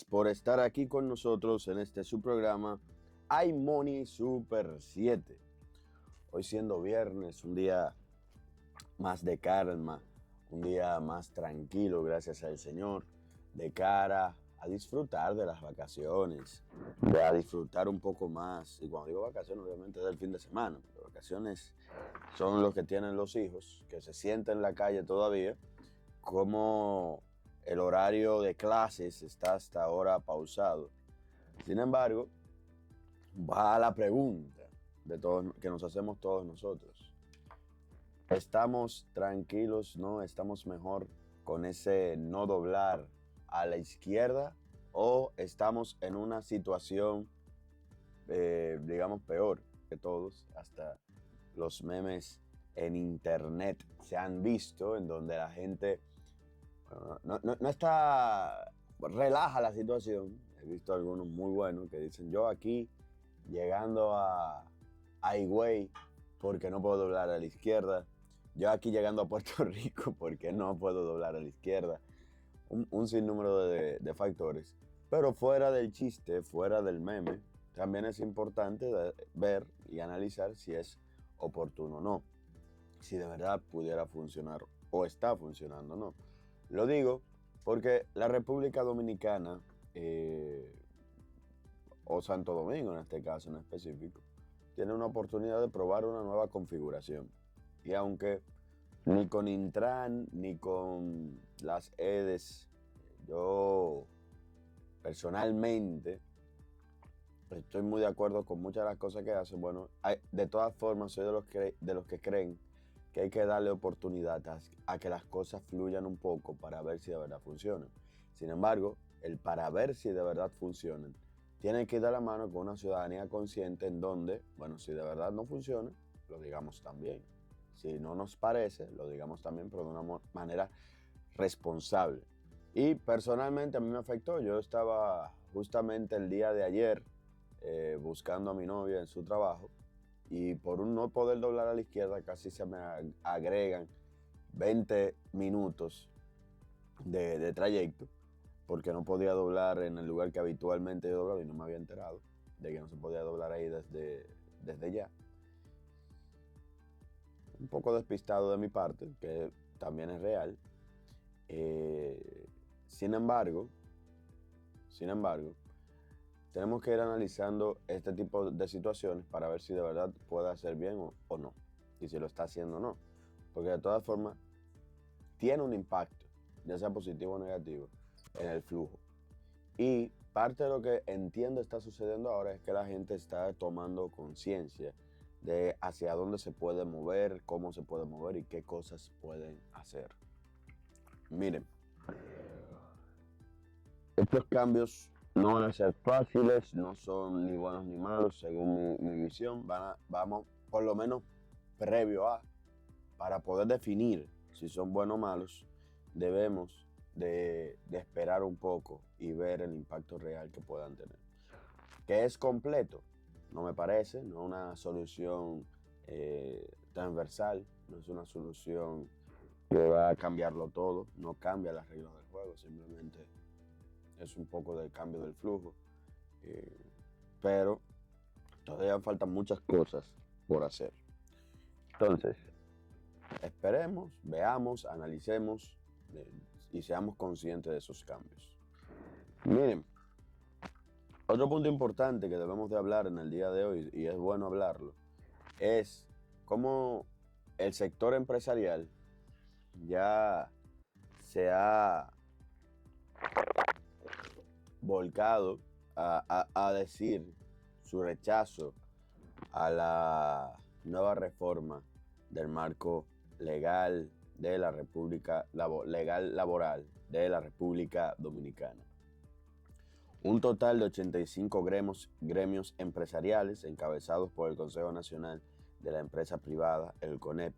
por estar aquí con nosotros en este su programa iMoney Super 7. Hoy siendo viernes, un día más de calma, un día más tranquilo, gracias al Señor, de cara a disfrutar de las vacaciones, a disfrutar un poco más. Y cuando digo vacaciones, obviamente es del fin de semana. Las vacaciones son los que tienen los hijos, que se sienten en la calle todavía, como el horario de clases está hasta ahora pausado. Sin embargo, va a la pregunta de todos, que nos hacemos todos nosotros. ¿Estamos tranquilos, no? ¿Estamos mejor con ese no doblar a la izquierda? ¿O estamos en una situación, digamos, peor que todos? Hasta los memes en internet se han visto en donde la gente no está, relaja la situación. He visto algunos muy buenos que dicen: yo aquí llegando a Higüey porque no puedo doblar a la izquierda. Yo aquí llegando a Puerto Rico porque no puedo doblar a la izquierda. Un sinnúmero de factores. Pero fuera del chiste, fuera del meme, también es importante ver y analizar si es oportuno o no. Si de verdad pudiera funcionar o está funcionando o no. Lo digo porque la República Dominicana, o Santo Domingo en este caso en específico, tiene una oportunidad de probar una nueva configuración. Y aunque ni con Intran ni con las EDES, yo personalmente estoy muy de acuerdo con muchas de las cosas que hacen. Bueno, de todas formas soy de los que creen que hay que darle oportunidad a que las cosas fluyan un poco para ver si de verdad funcionan. Sin embargo, el para ver si de verdad funcionan tiene que ir de la mano con una ciudadanía consciente en donde, bueno, si de verdad no funciona, lo digamos también. Si no nos parece, lo digamos también, pero de una manera responsable. Y personalmente a mí me afectó. Yo estaba justamente el día de ayer buscando a mi novia en su trabajo, y por un no poder doblar a la izquierda casi se me agregan 20 minutos de trayecto, porque no podía doblar en el lugar que habitualmente yo doblaba y no me había enterado de que no se podía doblar ahí desde ya. Un poco despistado de mi parte, que también es real. Sin embargo, tenemos que ir analizando este tipo de situaciones para ver si de verdad puede hacer bien o no, y si lo está haciendo o no. Porque de todas formas, tiene un impacto, ya sea positivo o negativo, en el flujo. Y parte de lo que entiendo está sucediendo ahora es que la gente está tomando conciencia de hacia dónde se puede mover, cómo se puede mover y qué cosas pueden hacer. Miren, estos cambios no van a ser fáciles, no son ni buenos ni malos, según mi visión. Vamos, por lo menos previo a, para poder definir si son buenos o malos, debemos de esperar un poco y ver el impacto real que puedan tener. ¿Que es completo? No me parece, no es una solución transversal, no es una solución que va a cambiarlo todo, no cambia las reglas del juego, simplemente es un poco de cambio del flujo, pero todavía faltan muchas cosas por hacer. Entonces, esperemos, veamos, analicemos y seamos conscientes de esos cambios. Miren, otro punto importante que debemos de hablar en el día de hoy, y es bueno hablarlo, es cómo el sector empresarial ya se ha volcado a decir su rechazo a la nueva reforma del marco legal de la República legal laboral de la República Dominicana. Un total de 85 gremios empresariales encabezados por el Consejo Nacional de la Empresa Privada, el CONEP,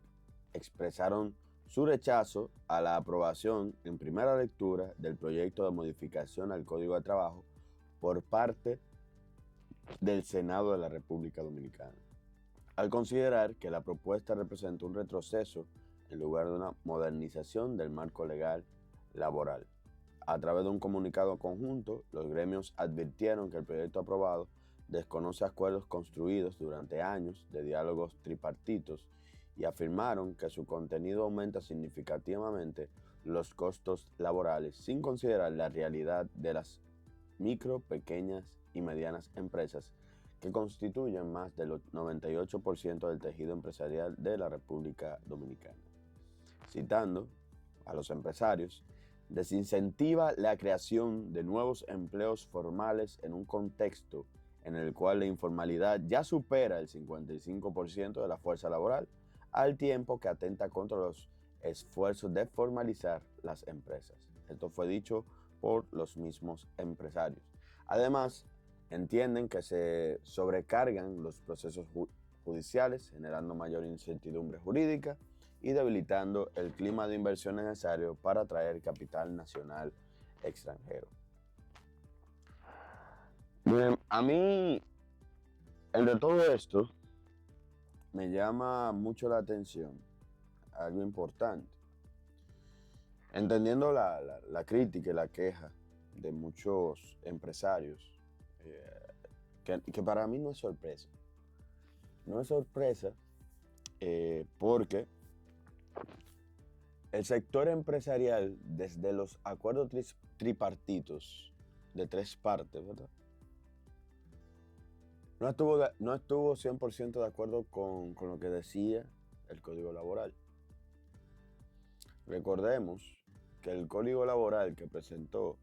expresaron su rechazo a la aprobación en primera lectura del proyecto de modificación al Código de Trabajo por parte del Senado de la República Dominicana, al considerar que la propuesta representa un retroceso en lugar de una modernización del marco legal laboral. A través de un comunicado conjunto, los gremios advirtieron que el proyecto aprobado desconoce acuerdos construidos durante años de diálogos tripartitos y afirmaron que su contenido aumenta significativamente los costos laborales sin considerar la realidad de las micro, pequeñas y medianas empresas que constituyen más del 98% del tejido empresarial de la República Dominicana. Citando a los empresarios, desincentiva la creación de nuevos empleos formales en un contexto en el cual la informalidad ya supera el 55% de la fuerza laboral, al tiempo que atenta contra los esfuerzos de formalizar las empresas. Esto fue dicho por los mismos empresarios. Además, entienden que se sobrecargan los procesos judiciales, generando mayor incertidumbre jurídica y debilitando el clima de inversión necesario para atraer capital nacional extranjero. Bien, a mí, entre todo esto, me llama mucho la atención algo importante. Entendiendo la crítica y la queja de muchos empresarios, que para mí no es sorpresa. No es sorpresa porque el sector empresarial, desde los acuerdos tripartitos de 3 partes, ¿verdad? No estuvo 100% de acuerdo con lo que decía el Código Laboral. Recordemos que el Código Laboral que presentó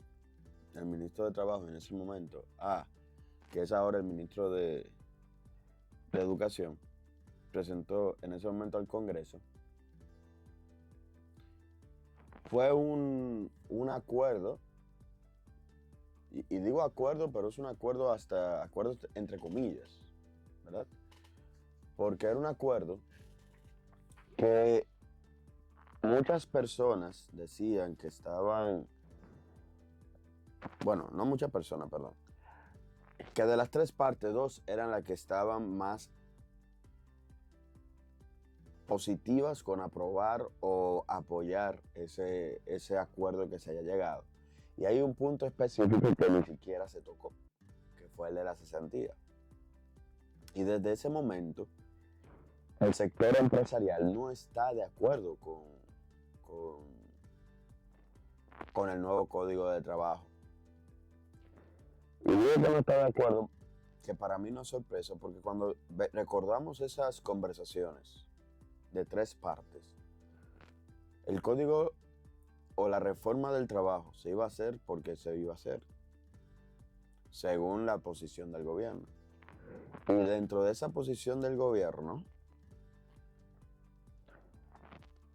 el ministro de Trabajo en ese momento, que es ahora el ministro de Educación, presentó en ese momento al Congreso, fue un acuerdo, y digo acuerdo, pero es un acuerdo hasta acuerdo entre comillas, ¿verdad? Porque era un acuerdo que muchas personas decían que estaban, bueno, no muchas personas, perdón, que de las 3 partes, 2 eran las que estaban más positivas con aprobar o apoyar ese acuerdo que se haya llegado. Y hay un punto específico que ni siquiera se tocó, que fue el de la cesantía. Y desde ese momento, el sector empresarial no está de acuerdo con el nuevo Código de Trabajo. Y digo que no está de acuerdo, que para mí no es sorpresa, porque cuando recordamos esas conversaciones de 3 partes, el código o la reforma del trabajo se iba a hacer porque se iba a hacer, según la posición del gobierno. Y dentro de esa posición del gobierno,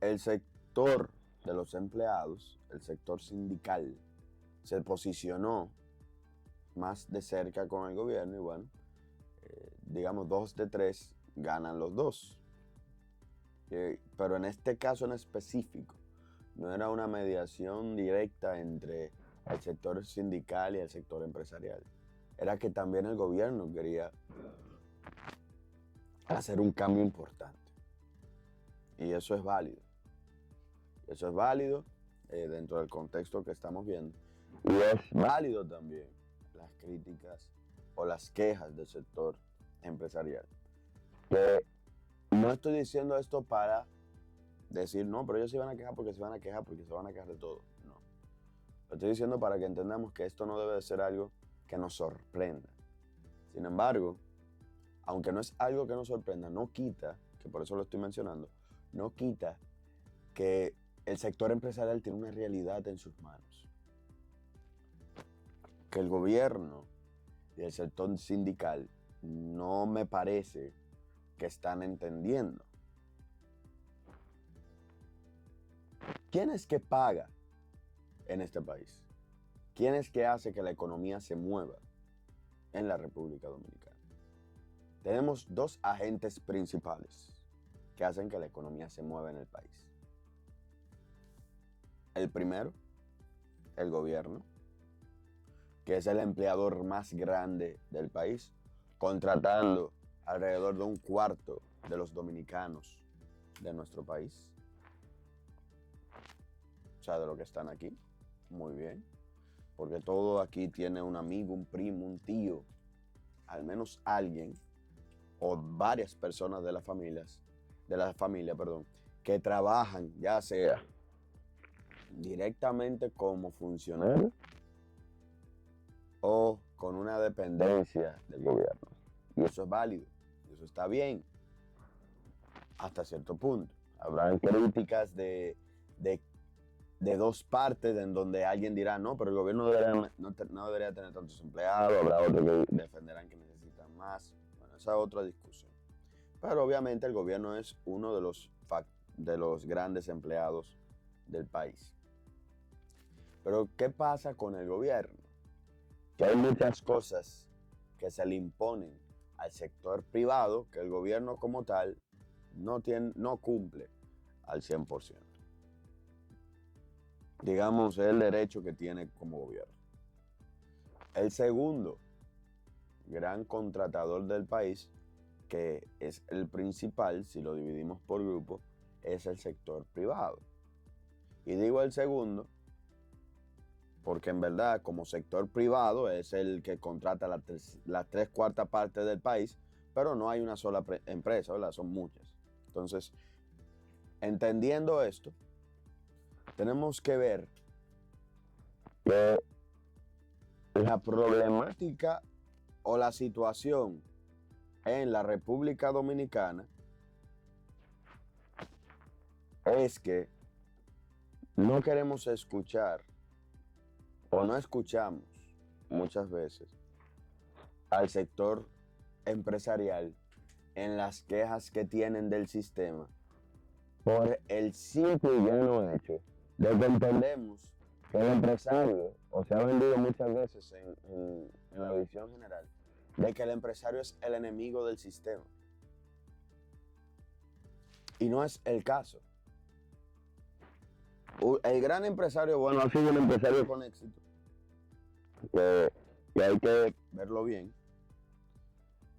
el sector de los empleados, el sector sindical, se posicionó más de cerca con el gobierno y bueno, digamos 2 de 3 ganan los 2. Pero en este caso en específico, no era una mediación directa entre el sector sindical y el sector empresarial. Era que también el gobierno quería hacer un cambio importante. Y eso es válido. Eso es válido dentro del contexto que estamos viendo. Y es válido también las críticas o las quejas del sector empresarial. Que no estoy diciendo esto para decir, no, pero ellos se van a quejar porque se van a quejar porque se van a quejar de todo. No. Lo estoy diciendo para que entendamos que esto no debe de ser algo que nos sorprenda. Sin embargo, aunque no es algo que nos sorprenda, no quita, que por eso lo estoy mencionando, no quita que el sector empresarial tiene una realidad en sus manos. Que el gobierno y el sector sindical no me parece que están entendiendo. ¿Quién es que paga en este país? ¿Quién es que hace que la economía se mueva en la República Dominicana? Tenemos 2 agentes principales que hacen que la economía se mueva en el país. El primero, el gobierno, que es el empleador más grande del país, contratando alrededor de 1/4 de los dominicanos de nuestro país. O sea, de los que están aquí. Muy bien. porque todo aquí tiene un amigo, un primo, un tío, al menos alguien o varias personas de la familia, perdón, que trabajan, ya sea directamente como funcionario o con una dependencia del gobierno. Y eso es válido, eso está bien, hasta cierto punto. Habrán críticas de dos partes en donde alguien dirá, no, pero el gobierno no debería tener tantos empleados, habrá otros que defenderán que necesitan más. Bueno, esa es otra discusión. Pero obviamente el gobierno es uno de los grandes empleados del país. Pero ¿qué pasa con el gobierno? Que hay muchas cosas que se le imponen al sector privado que el gobierno como tal no cumple al 100%. Digamos, es el derecho que tiene como gobierno. El segundo gran contratador del país, que es el principal, si lo dividimos por grupos, es el sector privado. Y digo el segundo porque en verdad como sector privado es el que contrata las tres cuartas partes del país, pero no hay una sola empresa, ¿verdad? Son muchas. Entonces, entendiendo esto, tenemos que ver que la problemática o la situación en la República Dominicana es que no queremos escuchar o no escuchamos muchas veces al sector empresarial en las quejas que tienen del sistema por el simple y llano hecho de que entendemos que el empresario, o se ha vendido muchas veces en la visión general, de que el empresario es el enemigo del sistema. Y no es el caso. El gran empresario, bueno, ha sido un empresario con éxito, que hay que verlo bien,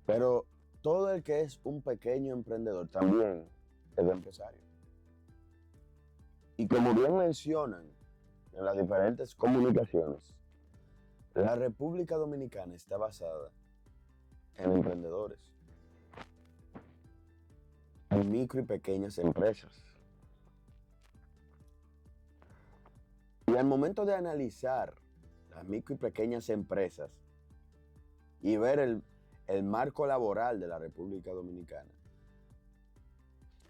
pero todo el que es un pequeño emprendedor también es empresario. Y como bien mencionan en las diferentes comunicaciones, la República Dominicana está basada en emprendedores, en micro y pequeñas empresas. Y al momento de analizar las micro y pequeñas empresas y ver el marco laboral de la República Dominicana,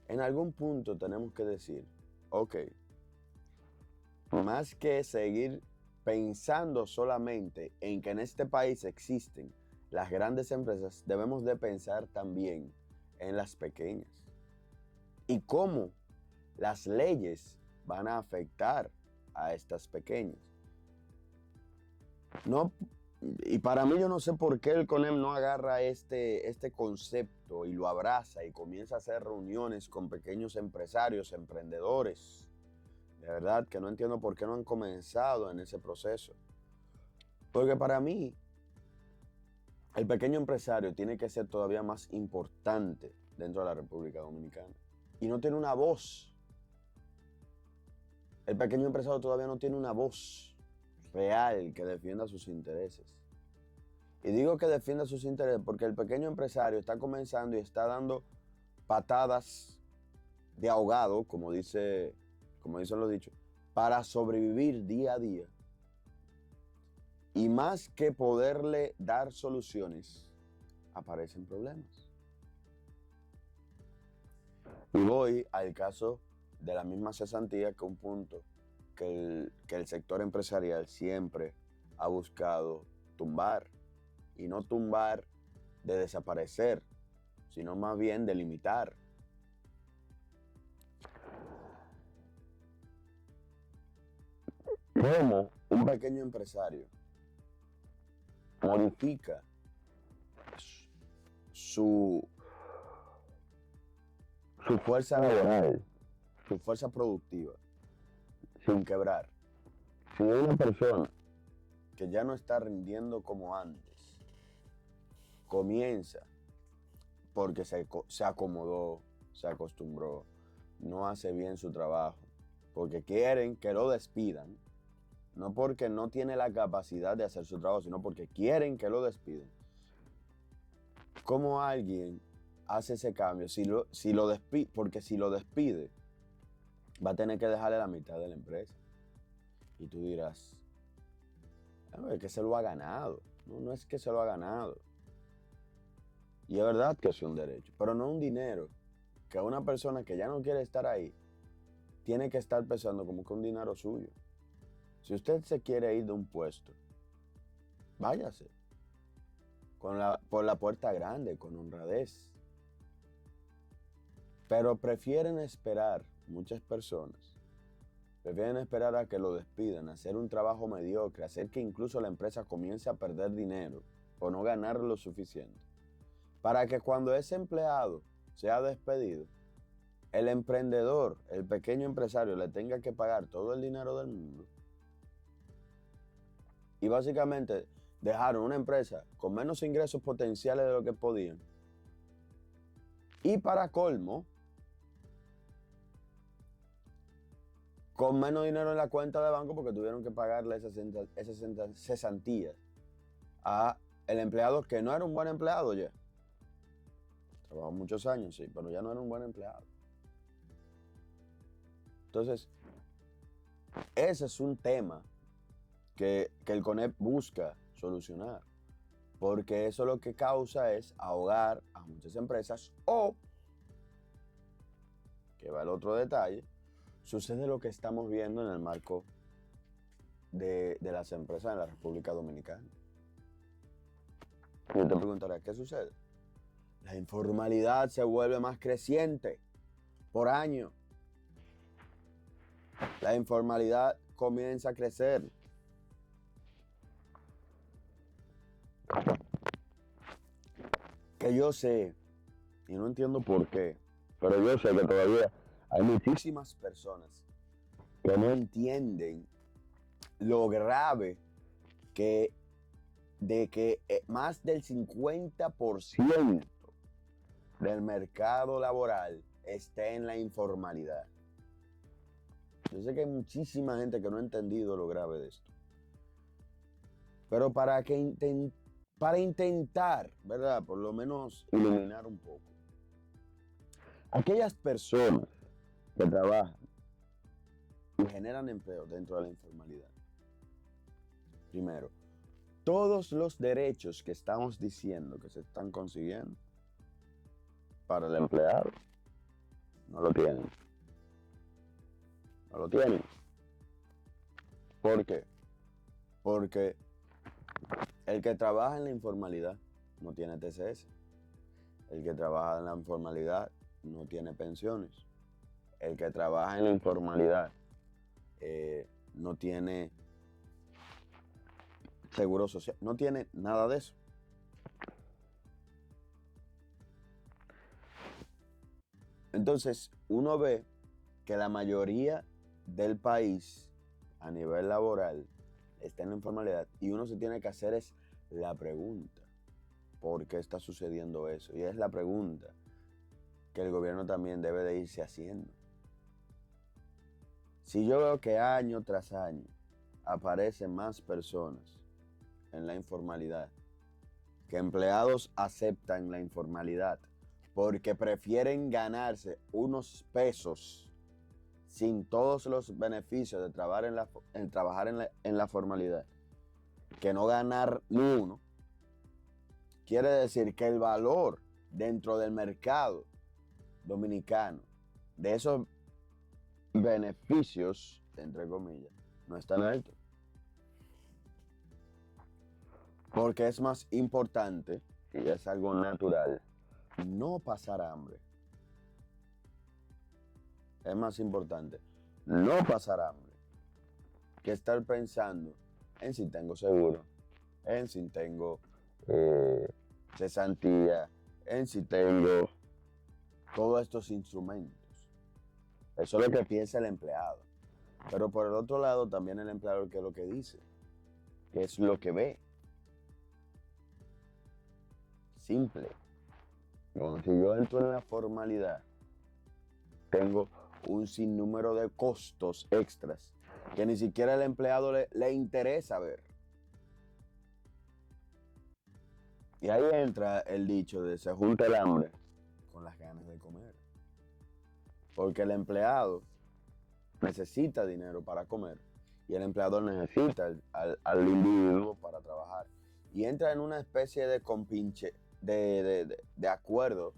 en algún punto tenemos que decir, ok, más que seguir pensando solamente en que en este país existen las grandes empresas, debemos de pensar también en las pequeñas y cómo las leyes van a afectar a estas pequeñas. No, y para mí yo no sé por qué el CONEM no agarra este concepto y lo abraza y comienza a hacer reuniones con pequeños empresarios, emprendedores. De verdad que no entiendo por qué no han comenzado en ese proceso. Porque para mí, el pequeño empresario tiene que ser todavía más importante dentro de la República Dominicana. Y no tiene una voz. El pequeño empresario todavía no tiene una voz real que defienda sus intereses. Y digo que defienda sus intereses porque el pequeño empresario está comenzando y está dando patadas de ahogado, como dicen los dichos, para sobrevivir día a día. Y más que poderle dar soluciones, aparecen problemas. Y voy al caso de la misma cesantía, que un punto que el sector empresarial siempre ha buscado tumbar. Y no tumbar de desaparecer, sino más bien de limitar. ¿Cómo un pequeño empresario modifica su fuerza laboral, su fuerza productiva, sin quebrar? Si una persona que ya no está rindiendo como antes, comienza porque se acomodó, se acostumbró, no hace bien su trabajo, porque quieren que lo despidan, no porque no tiene la capacidad de hacer su trabajo, sino porque quieren que lo despiden. ¿Cómo alguien hace ese cambio? Porque si lo despide, va a tener que dejarle la mitad de la empresa. Y tú dirás, es que se lo ha ganado. No, no es que se lo ha ganado. Y es verdad que es un derecho, pero no un dinero que una persona que ya no quiere estar ahí tiene que estar pensando como que un dinero suyo. Si usted se quiere ir de un puesto, váyase por la puerta grande, con honradez. Pero prefieren esperar, muchas personas, prefieren esperar a que lo despidan, hacer un trabajo mediocre, hacer que incluso la empresa comience a perder dinero o no ganar lo suficiente, para que cuando ese empleado sea despedido, el emprendedor, el pequeño empresario, le tenga que pagar todo el dinero del mundo. Y básicamente dejaron una empresa con menos ingresos potenciales de lo que podían. Y para colmo, con menos dinero en la cuenta de banco porque tuvieron que pagarle esas cesantías a el empleado que no era un buen empleado ya. Trabajó muchos años, sí, pero ya no era un buen empleado. Entonces, ese es un tema que el CONEP busca solucionar, porque eso lo que causa es ahogar a muchas empresas o, que va el otro detalle, sucede lo que estamos viendo en el marco de las empresas en la República Dominicana. Y te preguntarás, ¿qué sucede? La informalidad se vuelve más creciente por año. La informalidad comienza a crecer. Que yo sé, y no entiendo por qué, pero yo sé que todavía hay muchísimas personas que no entienden lo grave de que más del 50% del mercado laboral esté en la informalidad. Yo sé que hay muchísima gente que no ha entendido lo grave de esto. Pero para intentar, ¿verdad? Por lo menos iluminar un poco. Aquellas personas que trabajan y generan empleo dentro de la informalidad. Primero, todos los derechos que estamos diciendo que se están consiguiendo para el empleado, no lo tienen. No lo tienen. ¿Por qué? Porque el que trabaja en la informalidad no tiene TCS. El que trabaja en la informalidad no tiene pensiones. El que trabaja en la informalidad no tiene seguro social, no tiene nada de eso. Entonces, uno ve que la mayoría del país a nivel laboral está en la informalidad y uno se tiene que hacer es la pregunta, ¿por qué está sucediendo eso? Y es la pregunta que el gobierno también debe de irse haciendo. Si yo veo que año tras año aparecen más personas en la informalidad, que empleados aceptan la informalidad porque prefieren ganarse unos pesos sin todos los beneficios de trabajar en la formalidad, que no ganar ni uno, quiere decir que el valor dentro del mercado dominicano de esos beneficios, entre comillas, no es tan alto. Porque es más importante, y es algo natural, no pasar hambre. Es más importante no pasar hambre que estar pensando en si tengo seguro, en si tengo cesantía, en si tengo todos estos instrumentos. Eso es lo que piensa el empleado. Pero por el otro lado también el empleador, ¿qué es lo que dice? ¿Qué es lo que ve? Simple. Bueno, si yo entro en la formalidad, tengo un sinnúmero de costos extras que ni siquiera el empleado le interesa ver. Y ahí entra el dicho de se junta el hambre con las ganas de comer. Porque el empleado necesita dinero para comer y el empleador necesita al individuo para trabajar. Y entra en una especie de compinche, de acuerdo,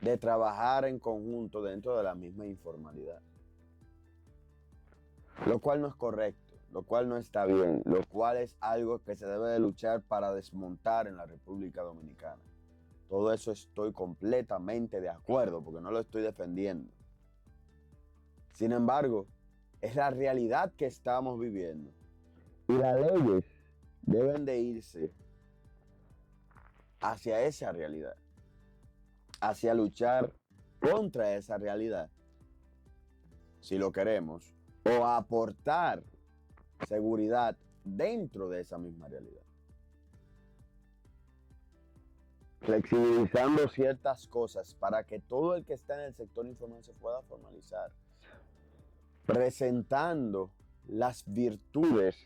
de trabajar en conjunto dentro de la misma informalidad. Lo cual no es correcto, lo cual no está bien, lo cual es algo que se debe de luchar para desmontar en la República Dominicana. Todo eso estoy completamente de acuerdo, porque no lo estoy defendiendo. Sin embargo, es la realidad que estamos viviendo. Y las leyes deben de irse hacia esa realidad, hacia luchar contra esa realidad, si lo queremos, o aportar seguridad dentro de esa misma realidad. Flexibilizando ciertas cosas para que todo el que está en el sector informal se pueda formalizar, presentando las virtudes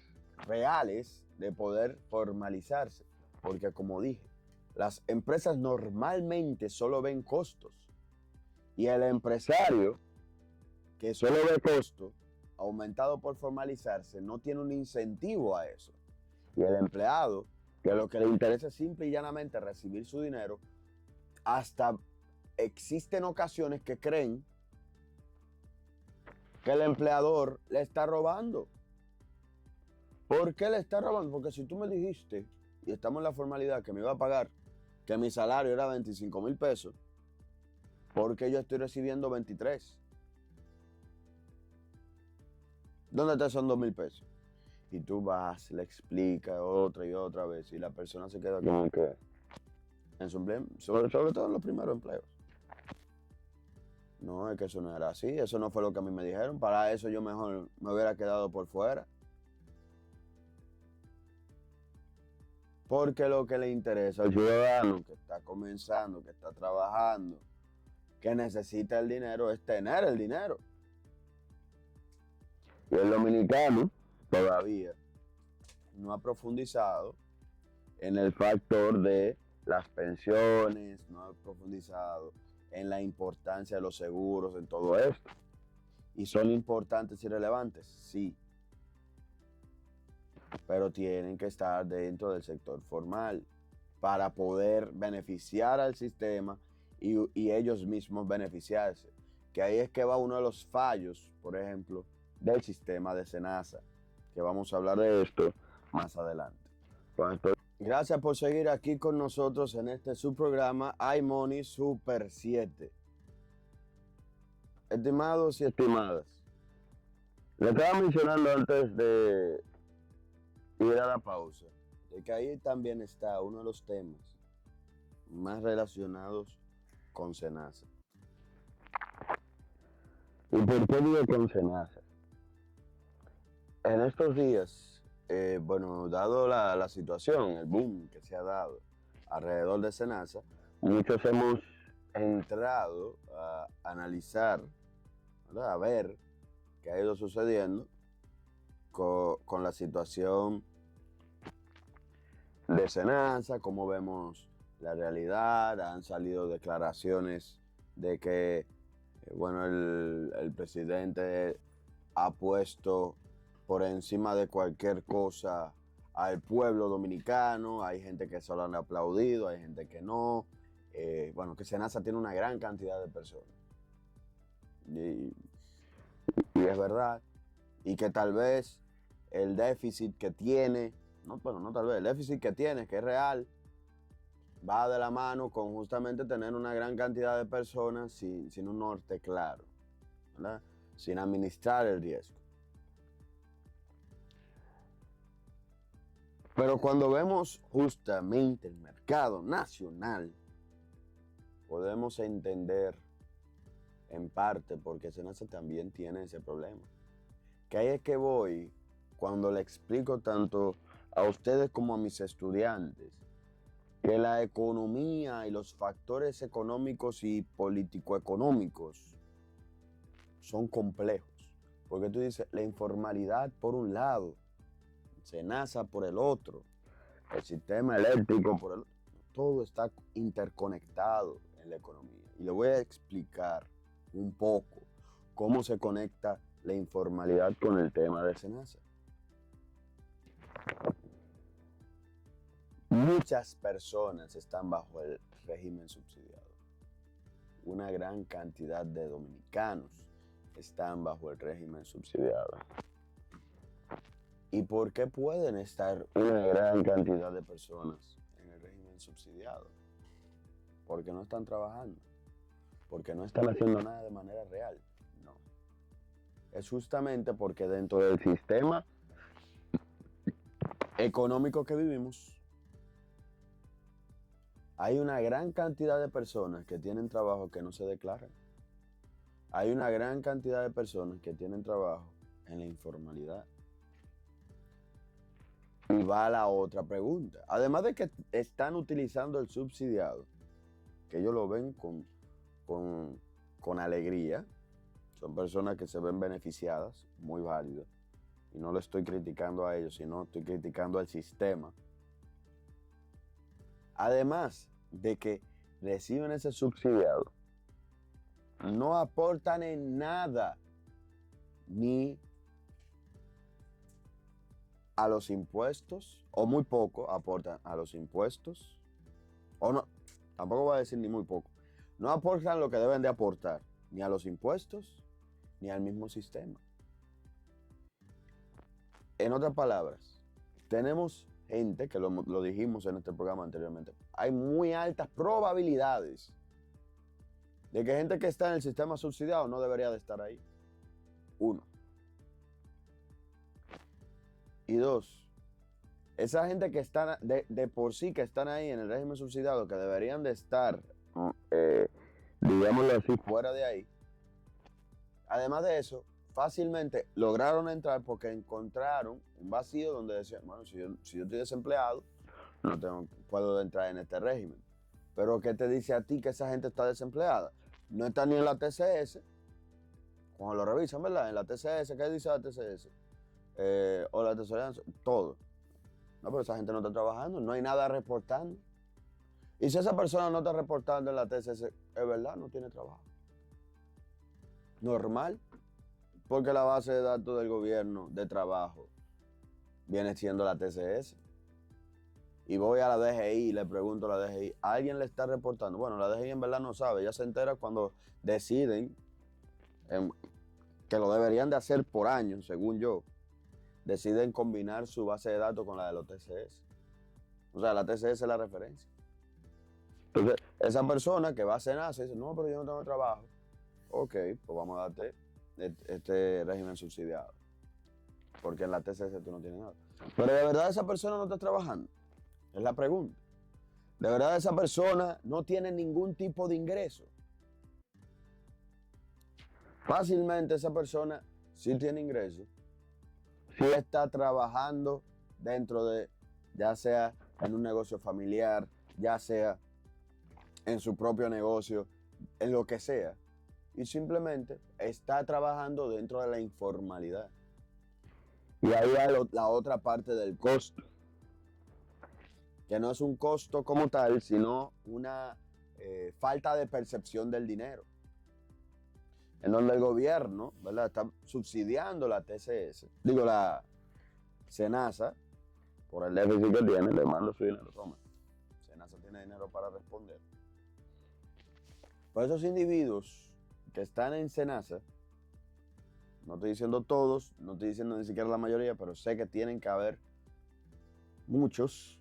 reales de poder formalizarse, porque como dije, las empresas normalmente solo ven costos y el empresario que solo ve costo aumentado por formalizarse no tiene un incentivo a eso, y el empleado que lo que le interesa es simple y llanamente recibir su dinero, hasta existen ocasiones que creen que el empleador le está robando. ¿Por qué le está robando? Porque si tú me dijiste, y estamos en la formalidad, que me iba a pagar, que mi salario era 25,000 pesos, ¿por qué yo estoy recibiendo 23? ¿Dónde están esos 2,000 pesos? Y tú vas, le explicas otra y otra vez, y la persona se queda como que en su empleo, sobre todo en los primeros empleos. No, es que eso no era así, eso no fue lo que a mí me dijeron, para eso yo mejor me hubiera quedado por fuera. Porque lo que le interesa al ciudadano que está comenzando, que está trabajando, que necesita el dinero, es tener el dinero. Y el dominicano todavía no ha profundizado en el factor de las pensiones, no ha profundizado en la importancia de los seguros, en todo esto. ¿Y son importantes y relevantes? Sí. Pero tienen que estar dentro del sector formal para poder beneficiar al sistema y ellos mismos beneficiarse. Que ahí es que va uno de los fallos, por ejemplo, del sistema de SENASA, que vamos a hablar de esto más adelante. Gracias por seguir aquí con nosotros en este subprograma iMoney Super 7. Estimados y estimadas, le estaba mencionando antes de ir a la pausa, de que ahí también está uno de los temas más relacionados con SENASA. ¿Y por qué digo con SENASA? En estos días, dado la situación, el boom que se ha dado alrededor de SENASA, muchos hemos entrado a analizar, ¿verdad?, a ver qué ha ido sucediendo con la situación de SENASA, cómo vemos la realidad. Han salido declaraciones de que el presidente ha puesto por encima de cualquier cosa al pueblo dominicano. Hay gente que solo han aplaudido, hay gente que no. Que SENASA tiene una gran cantidad de personas. Y es verdad. Y que tal vez el déficit que tiene, el déficit que tiene, que es real, va de la mano con justamente tener una gran cantidad de personas sin un norte claro, ¿verdad?, sin administrar el riesgo. Pero cuando vemos justamente el mercado nacional, podemos entender en parte porque SENASA también tiene ese problema. Que ahí es que voy cuando le explico tanto a ustedes como a mis estudiantes que la economía y los factores económicos y político-económicos son complejos, Porque tú dices, la informalidad por un lado, SENASA por el otro, el sistema eléctrico por el otro, todo está interconectado en la economía. Y le voy a explicar un poco cómo se conecta la informalidad con el tema de SENASA. Muchas personas están bajo el régimen subsidiado. Una gran cantidad de dominicanos están bajo el régimen subsidiado. ¿Y por qué pueden estar una gran cantidad de personas en el régimen subsidiado? Porque no están trabajando, porque no están haciendo nada de manera real. No. Es justamente porque dentro del sistema económico que vivimos, hay una gran cantidad de personas que tienen trabajo que no se declaran. Hay una gran cantidad de personas que tienen trabajo en la informalidad. Y va la otra pregunta. Además de que están utilizando el subsidiado, que ellos lo ven con alegría, son personas que se ven beneficiadas, muy válido. Y no lo estoy criticando a ellos, sino estoy criticando al sistema. Además de que reciben ese subsidiado, no aportan en nada, ni a los impuestos, o muy poco aportan a los impuestos, o no, tampoco voy a decir ni muy poco, no aportan lo que deben de aportar, ni a los impuestos, ni al mismo sistema. En otras palabras, tenemos gente, que lo dijimos en este programa anteriormente, hay muy altas probabilidades de que gente que está en el sistema subsidiado no debería de estar ahí. Uno. Y dos, esa gente que está de por sí que están ahí en el régimen subsidiado, que deberían de estar, digámoslo así, fuera de ahí. Además de eso, fácilmente lograron entrar porque encontraron un vacío donde decían, bueno, si yo estoy desempleado, puedo entrar en este régimen. Pero ¿qué te dice a ti que esa gente está desempleada? No está ni en la TCS. Cuando lo revisan, ¿verdad? En la TCS, ¿qué dice la TCS? O la tesorería, todo. No, pero esa gente no está trabajando, no hay nada reportando. Y si esa persona no está reportando en la TCS, es verdad, no tiene trabajo. Normal, porque la base de datos del gobierno de trabajo viene siendo la TCS. Y voy a la DGI y le pregunto a la DGI, ¿alguien le está reportando? Bueno, la DGI en verdad no sabe, ella se entera cuando deciden, que lo deberían de hacer por años, según yo, deciden combinar su base de datos con la de los TCS. O sea, la TCS es la referencia. Entonces, esa persona que va a SENASA dice, no, pero yo no tengo trabajo. Ok, pues vamos a darte este régimen subsidiado. Porque en la TCS tú no tienes nada. Pero de verdad esa persona no está trabajando. Es la pregunta. De verdad esa persona no tiene ningún tipo de ingreso. Fácilmente esa persona sí tiene ingreso. Sí está trabajando dentro de, ya sea en un negocio familiar, ya sea en su propio negocio, en lo que sea. Y simplemente está trabajando dentro de la informalidad. Y ahí hay la otra parte del costo, que no es un costo como tal, sino una falta de percepción del dinero. En donde el gobierno, ¿verdad?, está subsidiando la TCS, digo la SENASA, por el déficit que tiene, le mando su dinero, toma. SENASA tiene dinero para responder. Por esos individuos que están en SENASA, no estoy diciendo todos, no estoy diciendo ni siquiera la mayoría, pero sé que tienen que haber muchos,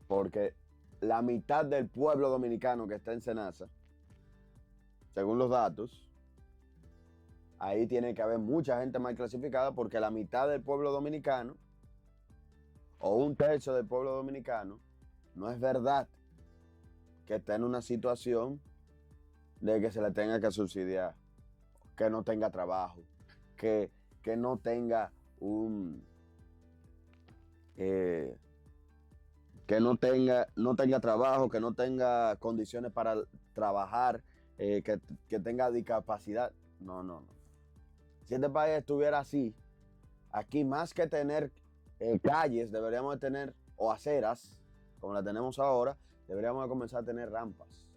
porque la mitad del pueblo dominicano que está en SENASA, según los datos, ahí tiene que haber mucha gente mal clasificada, porque la mitad del pueblo dominicano, o un tercio del pueblo dominicano, no es verdad que está en una situación de que se le tenga que subsidiar, que no tenga trabajo, que no tenga que no tenga trabajo, que no tenga condiciones para trabajar, que tenga discapacidad. No. Si este país estuviera así, aquí más que tener calles, deberíamos de tener, o aceras, como la tenemos ahora, deberíamos de comenzar a tener rampas.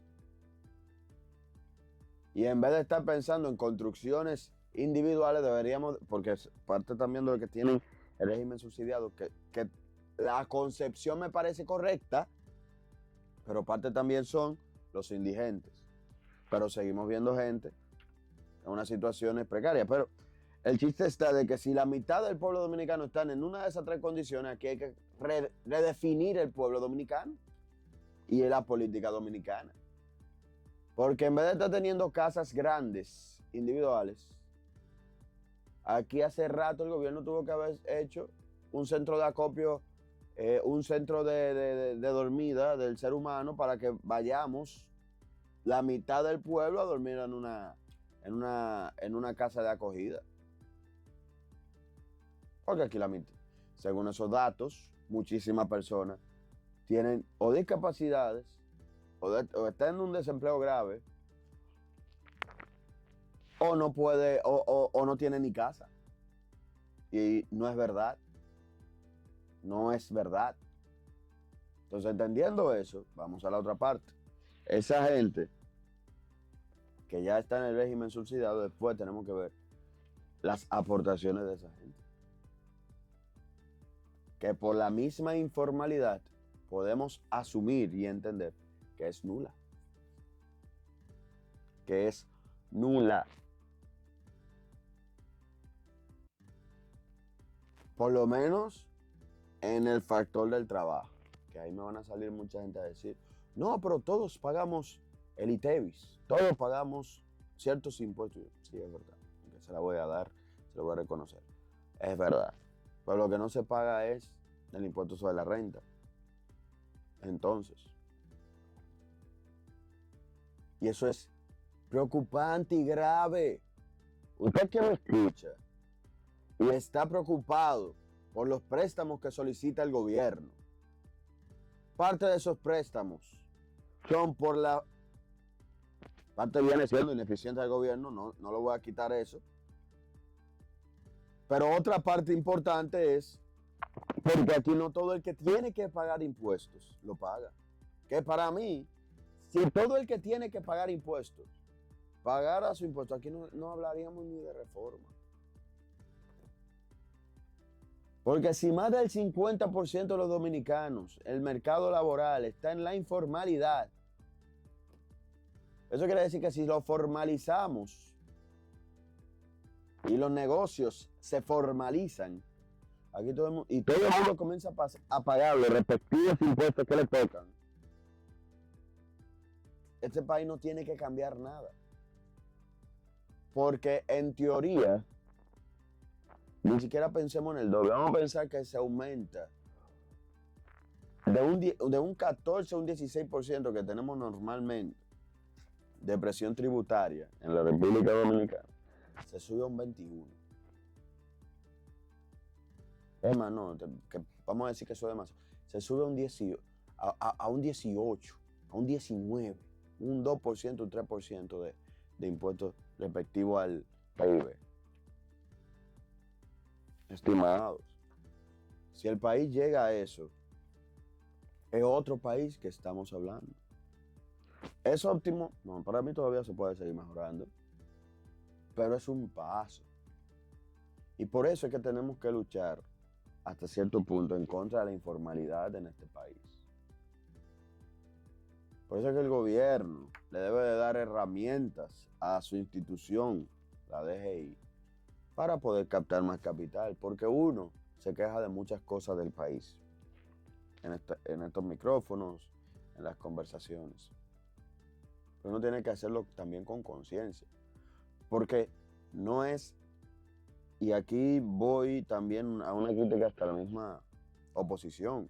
Y en vez de estar pensando en construcciones individuales, deberíamos, porque es parte también de lo que tiene el régimen subsidiado, que la concepción me parece correcta, pero parte también son los indigentes. Pero seguimos viendo gente en unas situaciones precarias. Pero el chiste está de que si la mitad del pueblo dominicano están en una de esas tres condiciones, aquí hay que redefinir el pueblo dominicano y la política dominicana. Porque en vez de estar teniendo casas grandes, individuales, aquí hace rato el gobierno tuvo que haber hecho un centro de acopio, un centro de dormida del ser humano para que vayamos la mitad del pueblo a dormir en una casa de acogida. Porque aquí la mitad, según esos datos, muchísimas personas tienen o discapacidades o están en un desempleo grave o no puede o no tiene ni casa. Y no es verdad. No es verdad. Entonces, entendiendo eso, vamos a la otra parte. Esa gente que ya está en el régimen subsidiado, después tenemos que ver las aportaciones de esa gente. Que por la misma informalidad podemos asumir y entender que es nula. Que es nula. Por lo menos en el factor del trabajo. Que ahí me van a salir mucha gente a decir, no, pero todos pagamos el ITEVIS, todos pagamos ciertos impuestos. Sí, es verdad. Se la voy a dar, se lo voy a reconocer. Es verdad. Pero lo que no se paga es el impuesto sobre la renta. Entonces, y eso es preocupante y grave. Usted que me escucha y está preocupado por los préstamos que solicita el gobierno. Parte de esos préstamos son por la... Parte viene siendo ineficiencia del gobierno, no lo voy a quitar eso. Pero otra parte importante es porque aquí no todo el que tiene que pagar impuestos lo paga. Que para mí, si todo el que tiene que pagar impuestos pagara su impuesto, aquí no hablaríamos ni de reforma. Porque si más del 50% de los dominicanos, el mercado laboral está en la informalidad, eso quiere decir que si lo formalizamos y los negocios se formalizan, aquí todo el mundo comienza a pagar los respectivos impuestos que le tocan, este país no tiene que cambiar nada. Porque en teoría, ni siquiera pensemos en el doble. Vamos a pensar que se aumenta de un 14 a un 16% que tenemos normalmente de presión tributaria en la República Dominicana. Se sube a un 21%. Es más, no, vamos a decir que eso es demasiado. Se sube a un 18, a un 18, a un 19%, un 2%, un 3% de impuestos respectivo al PIB. Estimados, si el país llega a eso, es otro país que estamos hablando. ¿Es óptimo? No, para mí todavía se puede seguir mejorando, pero es un paso. Y por eso es que tenemos que luchar hasta cierto punto en contra de la informalidad en este país. Por eso es que el gobierno le debe de dar herramientas a su institución, la DGI, para poder captar más capital, porque uno se queja de muchas cosas del país, en estos micrófonos, en las conversaciones. Pero uno tiene que hacerlo también con conciencia, porque no es, y aquí voy también a una crítica hasta la misma oposición,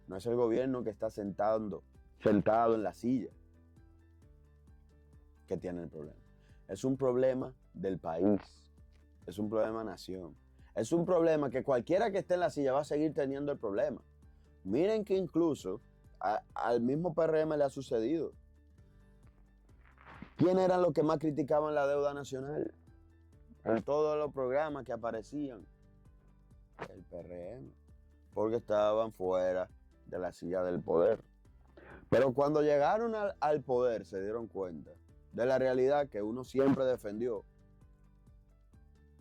no es el gobierno que está sentado en la silla que tiene el problema. Es un problema del país. Es un problema nación. Es un problema que cualquiera que esté en la silla va a seguir teniendo el problema. Miren que incluso al mismo PRM le ha sucedido. ¿Quién eran los que más criticaban la deuda nacional? en todos los programas que aparecían, el PRM, porque estaban fuera de la silla del poder. Pero cuando llegaron al poder se dieron cuenta de la realidad que uno siempre defendió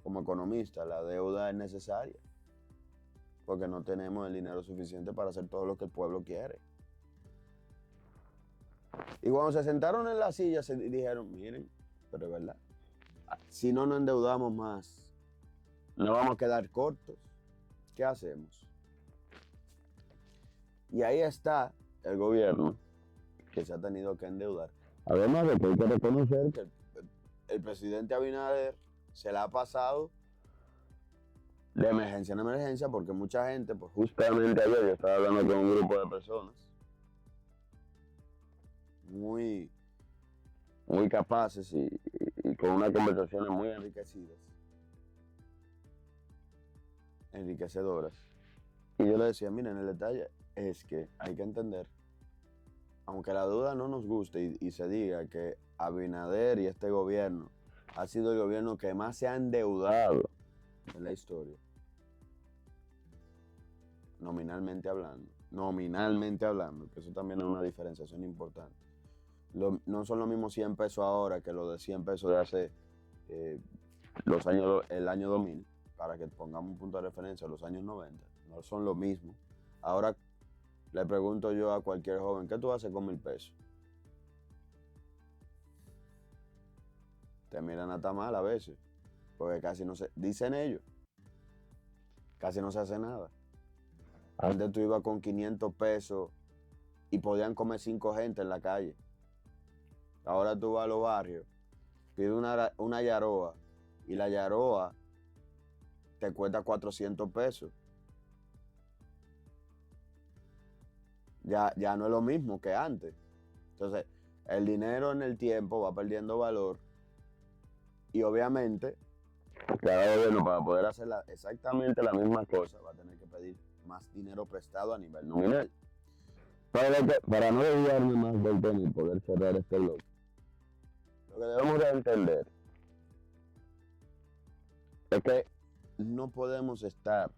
como economista: la deuda es necesaria, porque no tenemos el dinero suficiente para hacer todo lo que el pueblo quiere. Y cuando se sentaron en la silla se dijeron, miren, pero es verdad, si no nos endeudamos más, nos vamos a quedar cortos. ¿Qué hacemos? Y ahí está el gobierno que se ha tenido que endeudar. Además de que hay que reconocer que el presidente Abinader se la ha pasado de emergencia en emergencia, porque mucha gente, pues justamente ayer yo estaba hablando con un grupo de personas muy capaces y con unas conversaciones muy enriquecedoras. Y yo le decía, miren, el detalle es que hay que entender, aunque la duda no nos guste y se diga que Abinader y este gobierno ha sido el gobierno que más se ha endeudado en la historia, nominalmente hablando, que eso también es una diferenciación importante. No son los mismos 100 pesos ahora que los de 100 pesos de hace el año 2000, para que pongamos un punto de referencia, los años 90, no son lo mismo. Ahora le pregunto yo a cualquier joven, ¿qué tú haces con 1000 pesos? Te miran hasta mal a veces, porque casi no se, dicen ellos, casi no se hace nada. Antes tú ibas con 500 pesos y podían comer 5 gente en la calle. Ahora tú vas a los barrios, pides una yaroa y la yaroa te cuesta 400 pesos. Ya no es lo mismo que antes. Entonces, el dinero en el tiempo va perdiendo valor y obviamente cada gobierno, para poder hacer exactamente la misma cosa, va a tener que pedir más dinero prestado a nivel nominal. Para no desviarme más del tema y poder cerrar este bloque, lo que debemos de entender es que no podemos estar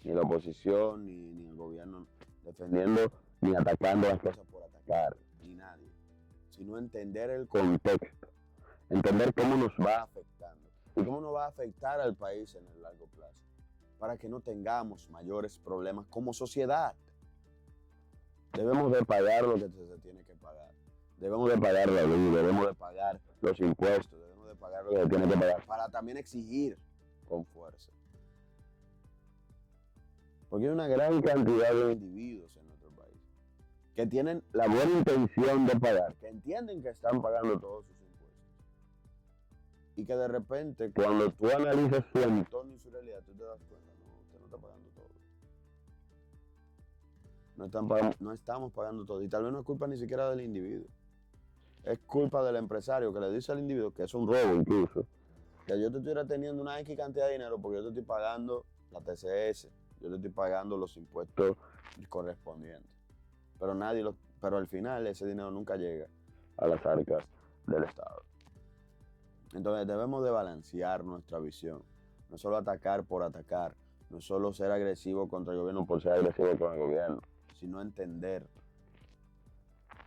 ni la oposición ni el gobierno defendiendo ni atacando las cosas por atacar, ni nadie, sino entender el contexto, entender cómo nos va afectando y cómo nos va a afectar al país en el largo plazo, para que no tengamos mayores problemas como sociedad. Debemos de pagar lo que se tiene que pagar, debemos de pagar la luz, debemos de pagar los impuestos, debemos de pagar lo que se tiene que pagar, para también exigir con fuerza. Porque hay una gran cantidad de individuos en nuestro país que tienen la buena intención de pagar, que entienden que están pagando todos sus impuestos, y que de repente, cuando tú analizas su entorno y su realidad, tú te das cuenta, no, usted no está pagando todo. No estamos pagando todo, y tal vez no es culpa ni siquiera del individuo. Es culpa del empresario que le dice al individuo, que es un robo incluso, que yo te estoy teniendo una X cantidad de dinero porque yo te estoy pagando la TCS, yo te estoy pagando los impuestos correspondientes. Pero al final ese dinero nunca llega a las arcas del Estado. Entonces debemos de balancear nuestra visión. No solo atacar por atacar, no solo ser agresivo contra el gobierno por ser agresivo con el gobierno, sino entender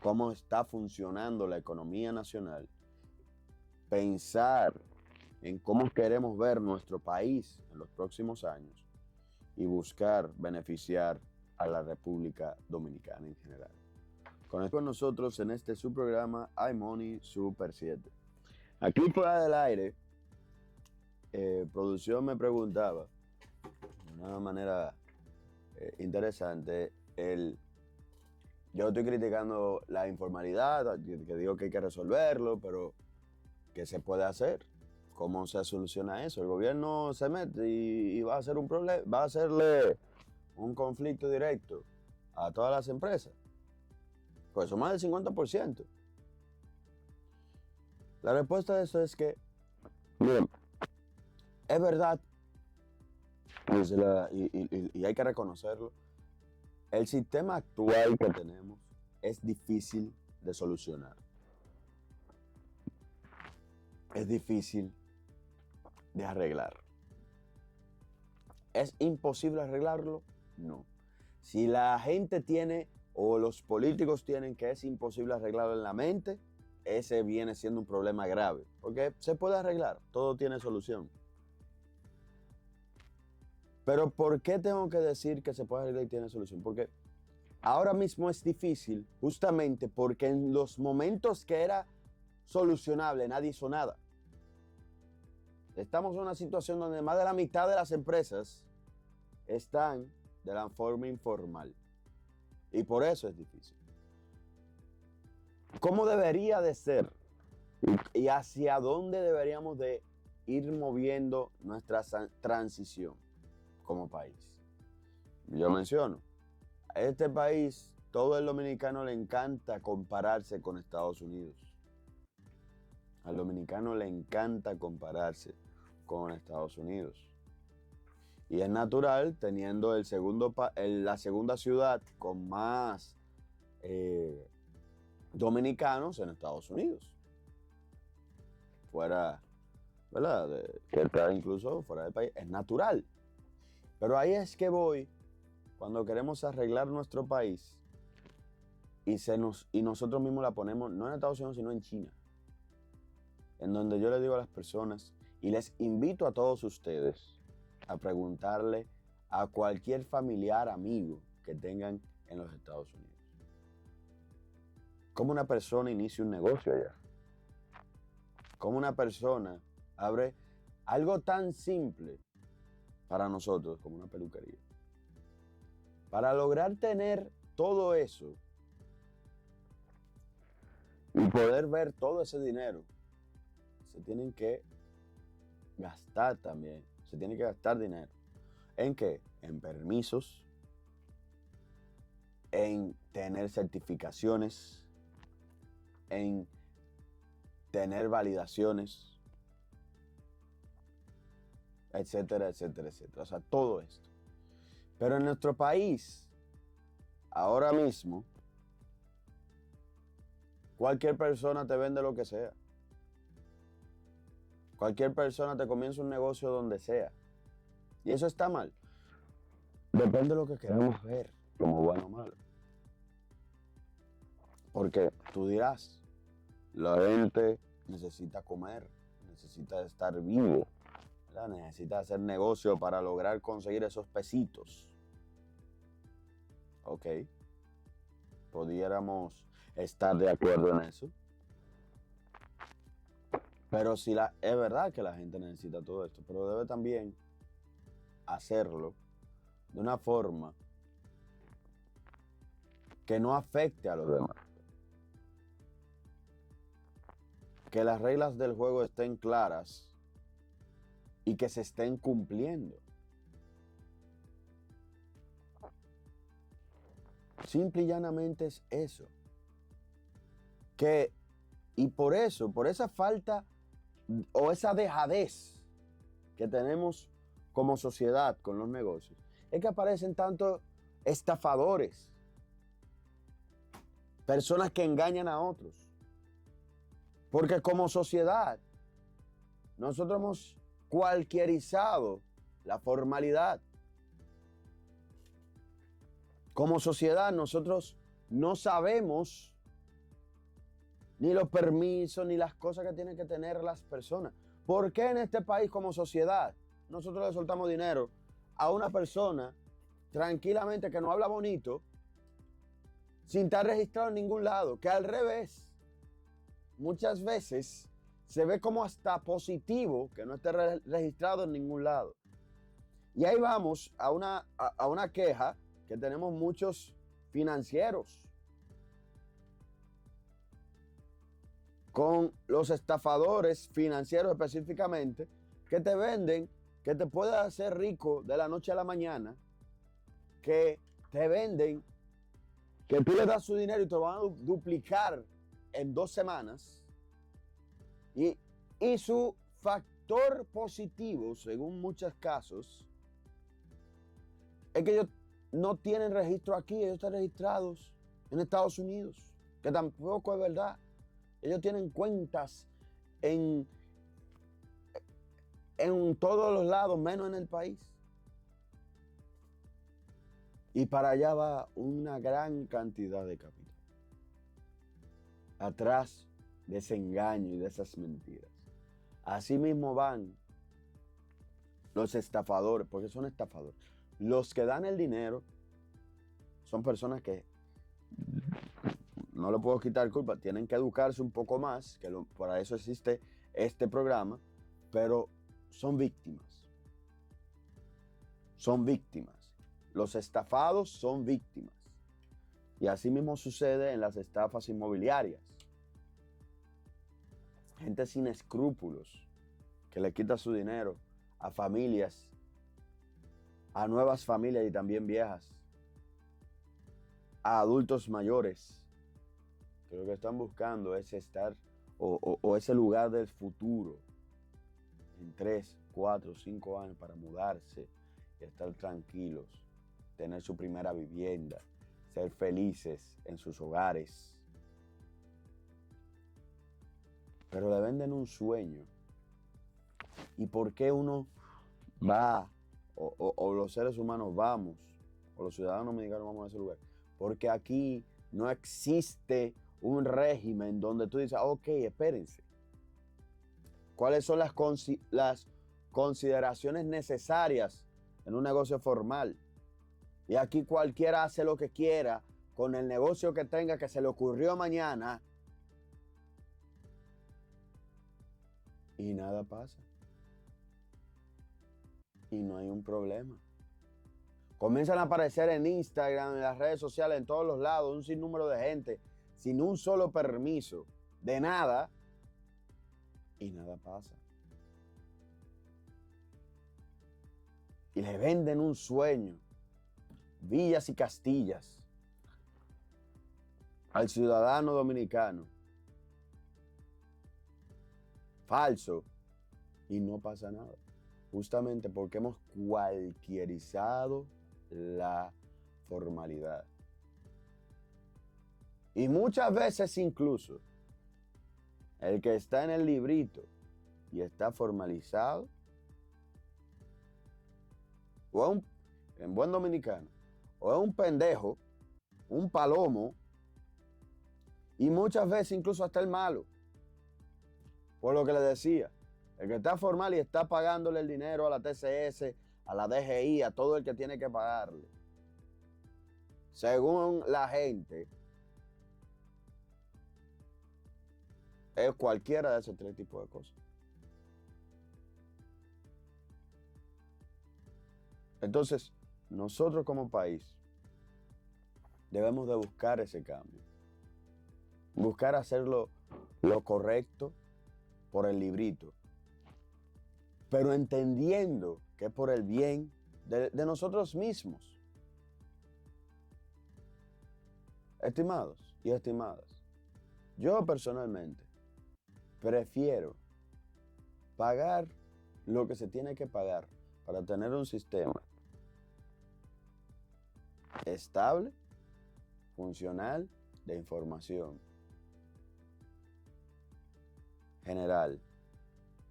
cómo está funcionando la economía nacional, pensar en cómo queremos ver nuestro país en los próximos años y buscar beneficiar a la República Dominicana en general. Con nosotros en este subprograma iMoney Super 7. Aquí fuera del aire, producción me preguntaba de una manera interesante, yo estoy criticando la informalidad, que digo que hay que resolverlo, pero ¿qué se puede hacer? ¿Cómo se soluciona eso? El gobierno se mete y va a hacer un problema, va a hacerle un conflicto directo a todas las empresas. Pues son más del 50%. La respuesta a eso es que, miren, es verdad, y hay que reconocerlo, el sistema actual que tenemos es difícil de solucionar. Es difícil de arreglar. ¿Es imposible arreglarlo? No. Si la gente tiene o los políticos tienen que es imposible arreglarlo en la mente, ese viene siendo un problema grave. Porque se puede arreglar, todo tiene solución. Pero ¿por qué tengo que decir que se puede arreglar y tiene solución? Porque ahora mismo es difícil justamente porque en los momentos que era solucionable nadie hizo nada. Estamos en una situación donde más de la mitad de las empresas están de la forma informal. Y por eso es difícil. ¿Cómo debería de ser? ¿Y hacia dónde deberíamos de ir moviendo nuestra transición como país? Yo menciono, a este país, todo el dominicano le encanta compararse con Estados Unidos. Al dominicano le encanta compararse con Estados Unidos. Y es natural, teniendo la segunda ciudad con más dominicanos en Estados Unidos. Fuera, ¿verdad? Incluso fuera del país. Es natural. Pero ahí es que voy cuando queremos arreglar nuestro país y nosotros mismos la ponemos, no en Estados Unidos, sino en China. En donde yo les digo a las personas, y les invito a todos ustedes, a preguntarle a cualquier familiar, amigo que tengan en los Estados Unidos. ¿Cómo una persona inicia un negocio allá? ¿Cómo una persona abre algo tan simple para nosotros como una peluquería? Para lograr tener todo eso y poder ver todo ese dinero, se tienen que gastar también. Se tiene que gastar dinero. ¿En qué? En permisos, en tener certificaciones, en tener validaciones, etcétera, etcétera, etcétera. O sea, todo esto. Pero en nuestro país, ahora mismo, cualquier persona te vende lo que sea. Cualquier persona te comienza un negocio donde sea. Y eso está mal. Depende de lo que queramos ver, como bueno o malo. Porque tú dirás, la gente necesita comer, necesita estar vivo, ¿verdad? Necesita hacer negocio para lograr conseguir esos pesitos. Ok. Pudiéramos estar de acuerdo en eso. Pero si es verdad que la gente necesita todo esto, pero debe también hacerlo de una forma que no afecte a los demás. Que las reglas del juego estén claras y que se estén cumpliendo. Simple y llanamente es eso. Y por eso, por esa falta o esa dejadez que tenemos como sociedad con los negocios, es que aparecen tantos estafadores, personas que engañan a otros. Porque como sociedad, nosotros hemos cualquierizado la formalidad. Como sociedad, nosotros no sabemos ni los permisos, ni las cosas que tienen que tener las personas. ¿Por qué en este país como sociedad nosotros le soltamos dinero a una persona tranquilamente que no habla bonito, sin estar registrado en ningún lado? Que al revés, muchas veces se ve como hasta positivo que no esté registrado en ningún lado. Y ahí vamos a una queja que tenemos muchos financieros con los estafadores financieros específicamente, que te venden que te puedes hacer rico de la noche a la mañana, que te venden que tú le das su dinero y te lo van a duplicar en 2 semanas, y su factor positivo, según muchos casos, es que ellos no tienen registro aquí, ellos están registrados en Estados Unidos, que tampoco es verdad. Ellos tienen cuentas en en todos los lados, menos en el país. Y para allá va una gran cantidad de capital. Atrás de ese engaño y de esas mentiras. Así mismo van los estafadores, porque son estafadores. Los que dan el dinero son personas que, no le puedo quitar culpa, tienen que educarse un poco más, para eso existe este programa, pero son víctimas. Son víctimas. Los estafados son víctimas. Y así mismo sucede en las estafas inmobiliarias. Gente sin escrúpulos que le quita su dinero a familias, a nuevas familias y también viejas, a adultos mayores, que lo que están buscando es estar o ese lugar del futuro en 3, 4, 5 años para mudarse y estar tranquilos, tener su primera vivienda, ser felices en sus hogares. Pero le venden un sueño. ¿Y por qué uno va, o los seres humanos vamos, o los ciudadanos dominicanos vamos a ese lugar? Porque aquí no existe un régimen donde tú dices, ok, espérense. ¿Cuáles son las consideraciones necesarias en un negocio formal? Y aquí cualquiera hace lo que quiera con el negocio que tenga, que se le ocurrió mañana. Y nada pasa. Y no hay un problema. Comienzan a aparecer en Instagram, en las redes sociales, en todos los lados, un sinnúmero de gente, sin un solo permiso, de nada. Y nada pasa. Y le venden un sueño, villas y castillas, al ciudadano dominicano. Falso. Y no pasa nada. Justamente porque hemos cualquierizado la formalidad. Y muchas veces incluso el que está en el librito y está formalizado, o es en buen dominicano, o es un pendejo, un palomo, y muchas veces incluso hasta el malo. Por lo que le decía, el que está formal y está pagándole el dinero a la TCS, a la DGI, a todo el que tiene que pagarle, según la gente, es cualquiera de esos 3 tipos de cosas. Entonces, nosotros como país debemos de buscar ese cambio. Buscar hacerlo lo correcto por el librito. Pero entendiendo que es por el bien de nosotros mismos. Estimados y estimadas, yo personalmente prefiero pagar lo que se tiene que pagar para tener un sistema estable, funcional, de información general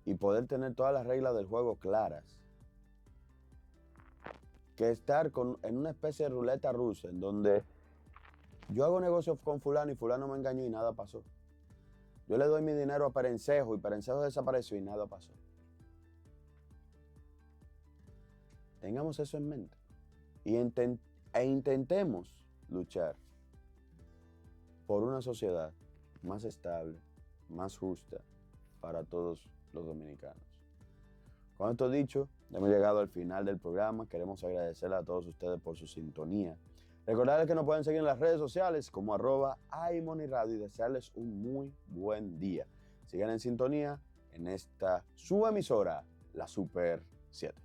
y poder tener todas las reglas del juego claras, que estar en una especie de ruleta rusa en donde yo hago negocios con fulano y fulano me engañó y nada pasó. Yo le doy mi dinero a Perencejo y Perencejo desapareció y nada pasó. Tengamos eso en mente y intentemos luchar por una sociedad más estable, más justa para todos los dominicanos. Con esto dicho, hemos llegado al final del programa. Queremos agradecerle a todos ustedes por su sintonía. Recordarles que nos pueden seguir en las redes sociales como @iMoneyRadio y desearles un muy buen día. Sigan en sintonía en esta su emisora, la Super 7.